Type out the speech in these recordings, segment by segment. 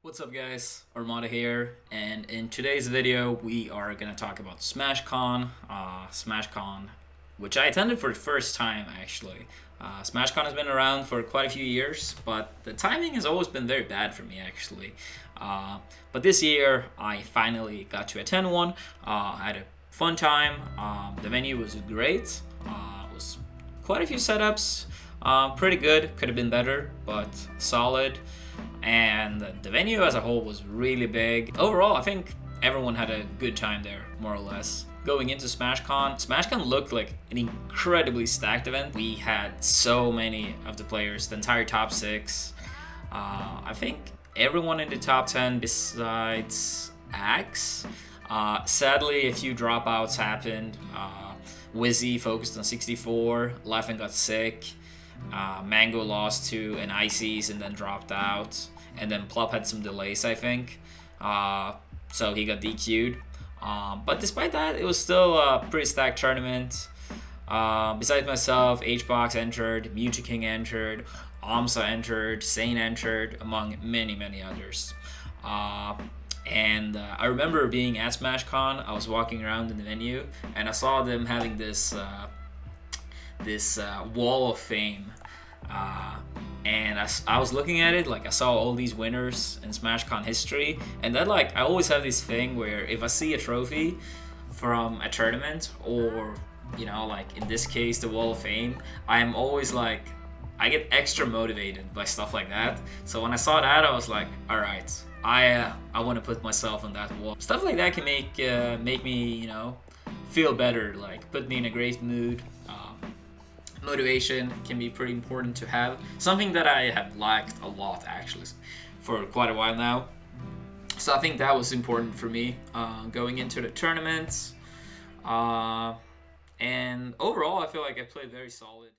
What's up guys, Armada here, and in today's video we are going to talk about SmashCon, which I attended for the first time actually. SmashCon has been around for quite a few years, but the timing has always been very bad for me actually. But this year I finally got to attend one. I had a fun time. The venue was great. It was quite a few setups, pretty good, could have been better, but solid. And the venue as a whole was really big. Overall, I think everyone had a good time there, more or less. Going into SmashCon looked like an incredibly stacked event. We had so many of the players, the entire top 6. I think everyone in the top 10 besides Axe. Sadly, a few dropouts happened. Wizzy focused on 64, Leffen got sick. Mango lost to an Ices and then dropped out, and then Plop had some delays, I think, so he got DQ'd. But despite that, it was still a pretty stacked tournament. Besides myself, HBox entered, Mucha King entered, Amsa entered, Sane entered, among many others. And I remember being at SmashCon. I was walking around in the venue and I saw them having this wall of fame, and I was looking at it, like I saw all these winners in SmashCon history, and then like I always have this thing where if I see a trophy from a tournament, or like in this case the wall of fame, I'm always like, I get extra motivated by stuff like that. So when I saw that, I was like, all right, I want to put myself on that wall. Stuff like that can make me feel better, like put me in a great mood. Motivation can be pretty important to have. Something that I have lacked a lot actually for quite a while now. So I think that was important for me going into the tournaments. And overall, I feel like I played very solid.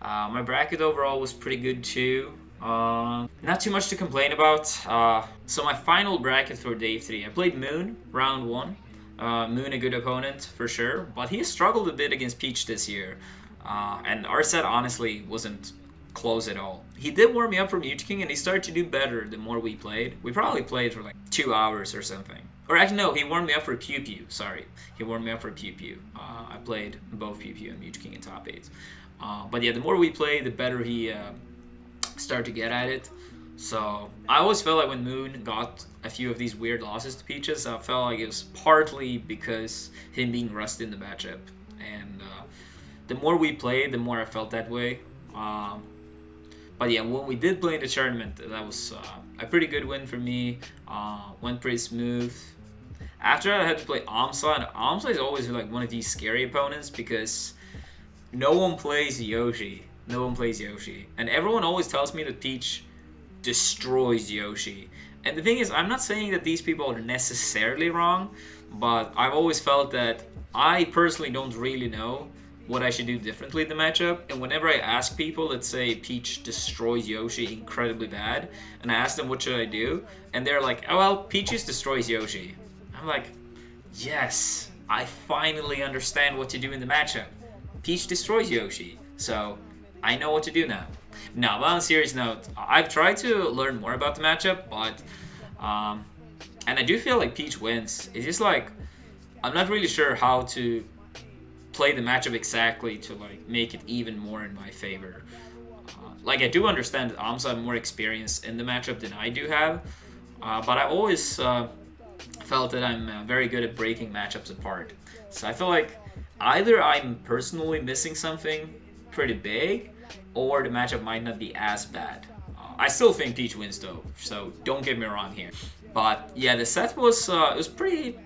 My bracket overall was pretty good too. Not too much to complain about. So my final bracket for day 3, I played Moon round 1. Moon a good opponent for sure, but he struggled a bit against Peach this year. And our set honestly wasn't close at all. He did warm me up for Mewtwo King, and he started to do better the more we played. We probably played for like 2 hours or something. Or actually, no, he warmed me up for Pew Pew. Sorry, he warmed me up for Pew Pew. I played both Pew Pew and Mewtwo King in top 8. But yeah, the more we played, the better he started to get at it. So I always felt like when Moon got a few of these weird losses to Peaches, I felt like it was partly because him being rusty in the matchup. And the more we played, the more I felt that way. But yeah, when we did play in the tournament, that was a pretty good win for me. Went pretty smooth. After I had to play Amsa, and Amsa is always like one of these scary opponents because no one plays Yoshi. No one plays Yoshi. And everyone always tells me that Peach destroys Yoshi. And the thing is, I'm not saying that these people are necessarily wrong, but I've always felt that I personally don't really know what I should do differently in the matchup. And whenever I ask people, let's say Peach destroys Yoshi incredibly bad, and I ask them what should I do, and they're like, oh well, Peaches destroys Yoshi. I'm like, yes, I finally understand what to do in the matchup. Peach destroys Yoshi, so I know what to do now. Now, but on a serious note, I've tried to learn more about the matchup, but and I do feel like Peach wins. It's just like I'm not really sure how to play the matchup exactly to like make it even more in my favor. Like I do understand that Amsa have more experience in the matchup than I do have, but I've always felt that I'm very good at breaking matchups apart. So I feel like either I'm personally missing something pretty big, or the matchup might not be as bad. I still think Peach wins though, so don't get me wrong here. But yeah, the set was it was pretty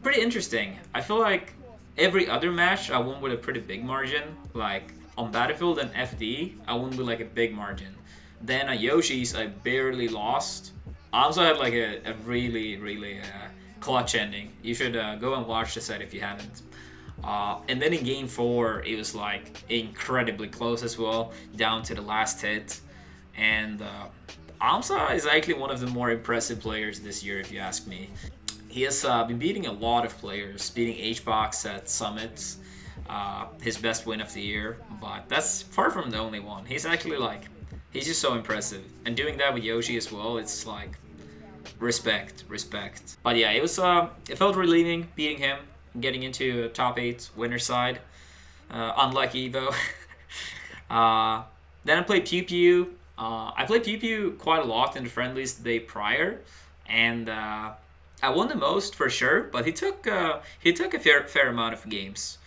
interesting. I feel like every other match I won with a pretty big margin. Like on Battlefield and FD, I won with like a big margin. Then at Yoshi's, I barely lost. I also had like a really clutch ending. You should go and watch the set if you haven't. And then in game 4, it was like incredibly close as well, down to the last hit. And Amsa is actually one of the more impressive players this year, if you ask me. He has been beating a lot of players, beating H-Box at Summits, his best win of the year. But that's far from the only one. He's actually like, he's just so impressive. And doing that with Yoshi as well, it's like, respect. But yeah, it felt relieving beating him, getting into a top 8 winner side. Unlucky though. Then I played Pew Pew. I played Pew Pew quite a lot in the friendlies the day prior, and I won the most for sure. But he took a fair amount of games.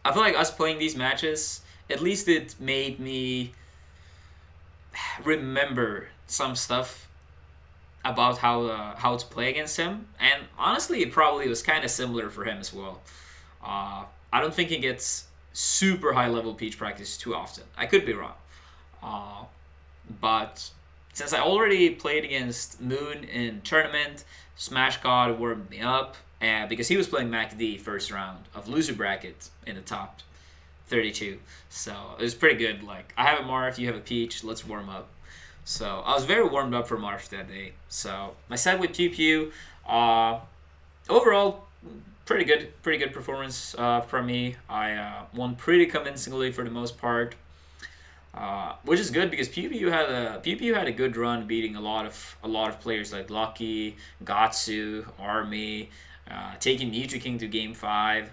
I feel like us playing these matches, at least it made me remember some stuff about how to play against him, and honestly, it probably was kind of similar for him as well. I don't think he gets super high level Peach practice too often. I could be wrong, but since I already played against Moon in tournament, Smash God warmed me up, and because he was playing MacD first round of loser bracket in the top 32, so it was pretty good. Like, I have a Marth, you have a Peach, let's warm up. So I was very warmed up for Marth that day. So my set with Pew Pew, overall, pretty good performance from me. I won pretty convincingly for the most part, which is good because Pew Pew had a good run, beating a lot of players like Lucky, Gatsu, Army, taking Mewtwo King to game 5.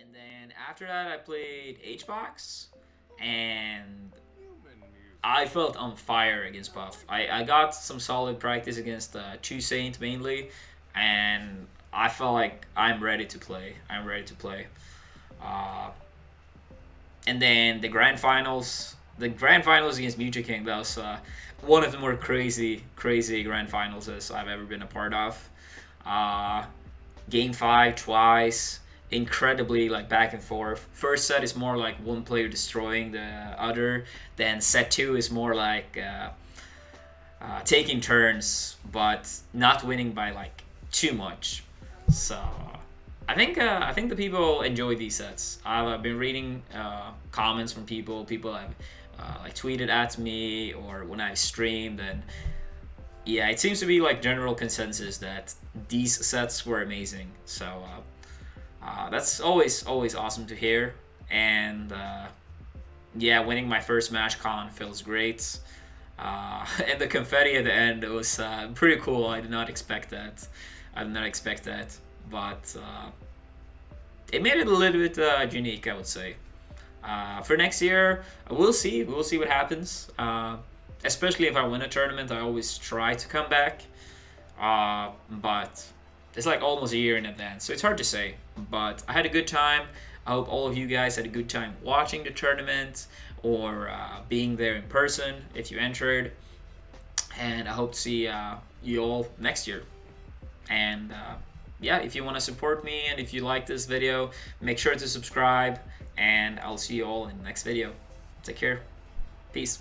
And then after that, I played H-Box, and I felt on fire against Buff. I got some solid practice against Two Saint mainly, and I felt like I'm ready to play. I'm ready to play. Uh, and then the grand finals against Mucha King, that was one of the more crazy grand finals as I've ever been a part of. Uh, Game 5 twice, incredibly like back and forth. First set is more like one player destroying the other. Then set 2 is more like taking turns, but not winning by like too much. So I think the people enjoy these sets. I've been reading comments from people. People have like tweeted at me or when I streamed, and yeah, it seems to be like general consensus that these sets were amazing. So that's always awesome to hear. And yeah, winning my first MashCon feels great. And the confetti at the end was pretty cool. I did not expect that. I did not expect that, but it made it a little bit unique, I would say. For next year, we'll see. We'll see what happens. Especially if I win a tournament, I always try to come back. But it's like almost a year in advance, so it's hard to say. But I had a good time. I hope all of you guys had a good time watching the tournament or being there in person if you entered. And I hope to see you all next year. And yeah, if you want to support me and if you like this video, make sure to subscribe. And I'll see you all in the next video. Take care. Peace.